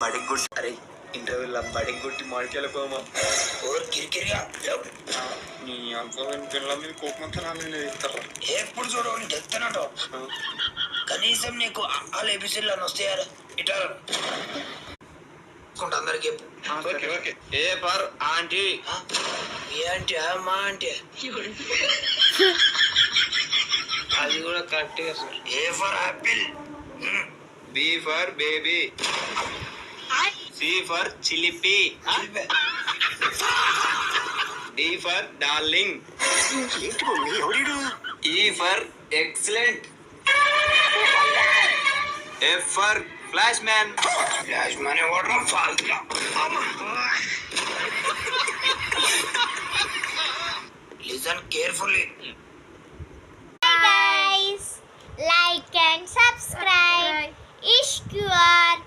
బడికి కొట్టి అరే ఇంటర్వ్యూలో బడికి కొట్టి మాడికెళ్ళిపోమా ఓర్ కిరికిరిగా నీ అనుభవం పిల్లల మీద కోపమంతా నా మీద ఇస్తారా ఎప్పుడు చూడవు చెప్తానట కనీసం నీకు వాళ్ళు ఎపిసోడ్లో వస్తాయారు ఇట్లా అందరికి A for aunty A aunty మా ఆంటీ అది కూడా కరెక్ట్గా sir A for apple B for baby C for చిలిపి D for darling E for excellent F for flash man flash man ఎవడరా ఫాల్తుగా listen carefully Guys, like and subscribe. Ishq you are